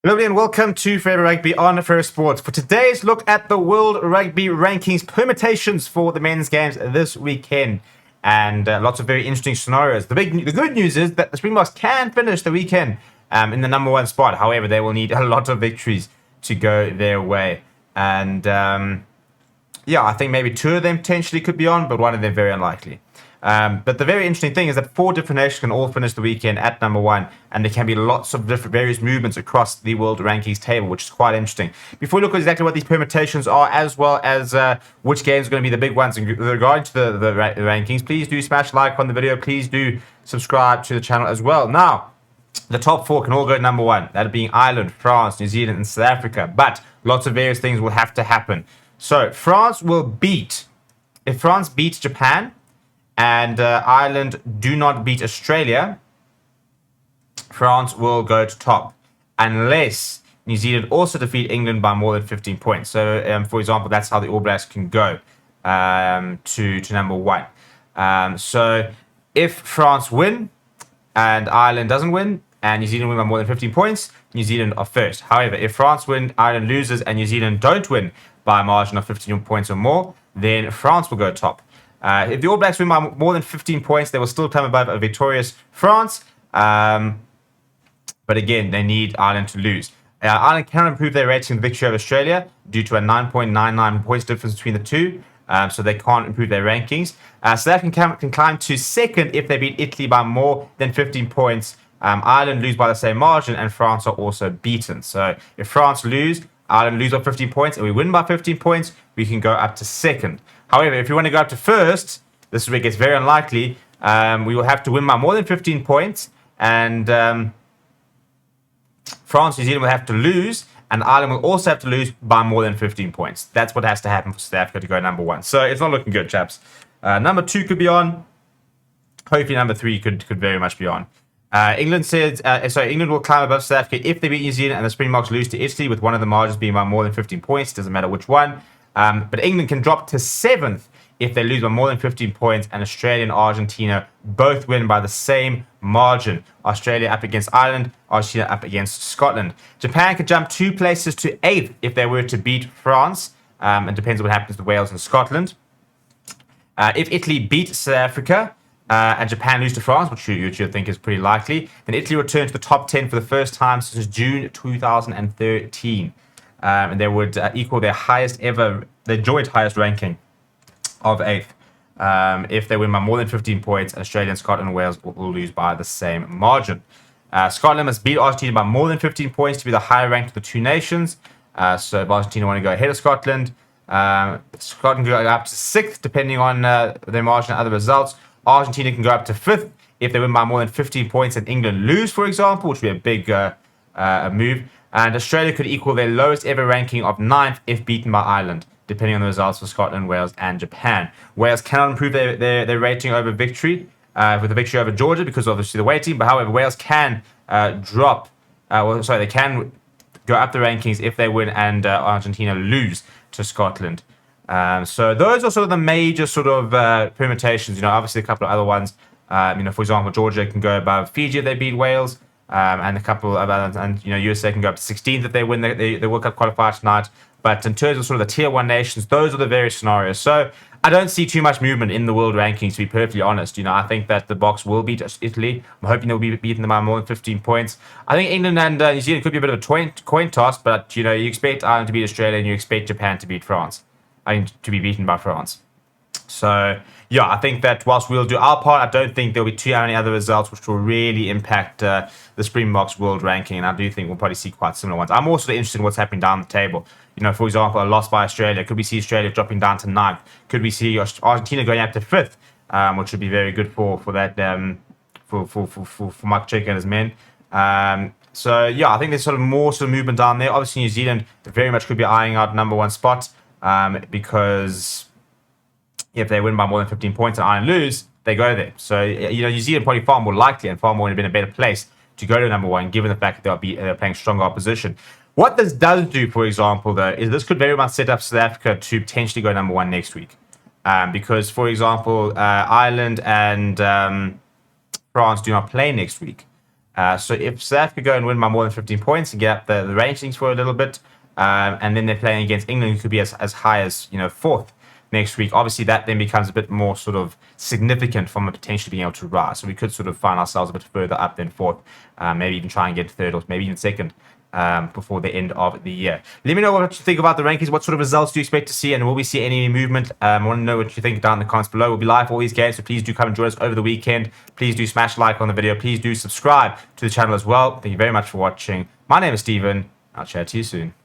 Hello and welcome to Forever Rugby on Fair Sports. For today's look at the World Rugby Rankings permutations for the men's games this weekend. And lots of very interesting scenarios. The good news is that the Springboks can finish the weekend in the number one spot. However, they will need a lot of victories to go their way. And I think maybe two of them potentially could be on, but one of them very unlikely. But the very interesting thing is that four different nations can all finish the weekend at number one, and there can be lots of different various movements across the world rankings table, which is quite interesting. Before we look at exactly what these permutations are, as well as which games are going to be the big ones regarding to the rankings, please do smash like on the video. Please do subscribe to the channel as well. Now, the top four can all go number one, that being Ireland, France, New Zealand, and South Africa. But lots of various things will have to happen. So if France beats Japan, and Ireland do not beat Australia, France will go to top, unless New Zealand also defeat England by more than 15 points. So, for example, that's how the All Blacks can go to number one. So, if France win and Ireland doesn't win, and New Zealand win by more than 15 points, New Zealand are first. However, if France win, Ireland loses, and New Zealand don't win by a margin of 15 points or more, then France will go top. If the All Blacks win by more than 15 points, they will still come above a victorious France. But again, they need Ireland to lose. Ireland cannot improve their rating in the victory of Australia due to a 9.99 points difference between the two. So they can't improve their rankings. South Africa can climb to second if they beat Italy by more than 15 points. Ireland lose by the same margin, and France are also beaten. So if France lose, Ireland lose by 15 points, and we win by 15 points, we can go up to second. However, if you want to go up to first, this is where it gets very unlikely. We will have to win by more than 15 points, and France, New Zealand will have to lose, and Ireland will also have to lose by more than 15 points. That's what has to happen for South Africa to go number one. So it's not looking good, chaps. Number two could be on. Hopefully, number three could very much be on. England will climb above South Africa if they beat New Zealand and the Springboks lose to Italy, with one of the margins being by more than 15 points. Doesn't matter which one. But England can drop to seventh if they lose by more than 15 points, and Australia and Argentina both win by the same margin. Australia up against Ireland, Argentina up against Scotland. Japan could jump 2 places to 8th if they were to beat France. It depends on what happens to Wales and Scotland. If Italy beats South Africa, and Japan lose to France, which you think is pretty likely, then Italy return to the top 10 for the first time since June 2013. And they would equal their joint highest ranking of 8th. If they win by more than 15 points, Australia, Scotland, and Wales will lose by the same margin. Scotland must beat Argentina by more than 15 points to be the higher ranked of the two nations. So if Argentina want to go ahead of Scotland, Scotland can go up to 6th, depending on their margin and other results. Argentina can go up to 5th if they win by more than 15 points and England lose, for example, which would be a big move. And Australia could equal their lowest ever ranking of 9th if beaten by Ireland, depending on the results for Scotland, Wales, and Japan. Wales cannot improve their rating over victory with the victory over Georgia because obviously the waiting. But however, Wales can they can go up the rankings if they win and Argentina lose to Scotland. So those are sort of the major sort of permutations. Obviously a couple of other ones. For example, Georgia can go above Fiji if they beat Wales. And a couple of others, and USA can go up to 16th if they win the World Cup qualifier tonight. But in terms of sort of the tier one nations, those are the various scenarios. So I don't see too much movement in the world rankings, to be perfectly honest. I think that the BOKS will beat Italy. I'm hoping they'll be beating them by more than 15 points. I think England and New Zealand could be a bit of a coin toss, but you expect Ireland to beat Australia and you expect Japan to beat France. To be beaten by France. So, I think that whilst we'll do our part, I don't think there'll be too many other results which will really impact the Springboks world ranking, and I do think we'll probably see quite similar ones. I'm also interested in what's happening down the table. For example, a loss by Australia. Could we see Australia dropping down to 9th? Could we see Argentina going up to 5th, which would be very good for that for Mike Chick and his men. I think there's sort of more sort of movement down there. Obviously, New Zealand very much could be eyeing out number one spot because if they win by more than 15 points and Ireland lose, they go there. So, New Zealand probably far more likely and far more in a better place to go to number one, given the fact that they're playing stronger opposition. What this does do, for example, though, is this could very much set up South Africa to potentially go number one next week. Because, for example, Ireland and France do not play next week. So if South Africa go and win by more than 15 points and get up the rankings for a little bit, and then they're playing against England, who could be as high as fourth next week. Obviously, that then becomes a bit more sort of significant from a potentially being able to rise. So we could sort of find ourselves a bit further up than fourth, maybe even try and get third or maybe even second. Before the end of the year. Let me know what you think about the rankings. What sort of results do you expect to see, and will we see any movement? I want to know what you think down in the comments below. We'll be live for all these games, so please do come and join us over the weekend. Please do smash like on the video. Please do subscribe to the channel as well. Thank you very much for watching. My name is Steven. I'll chat to you soon.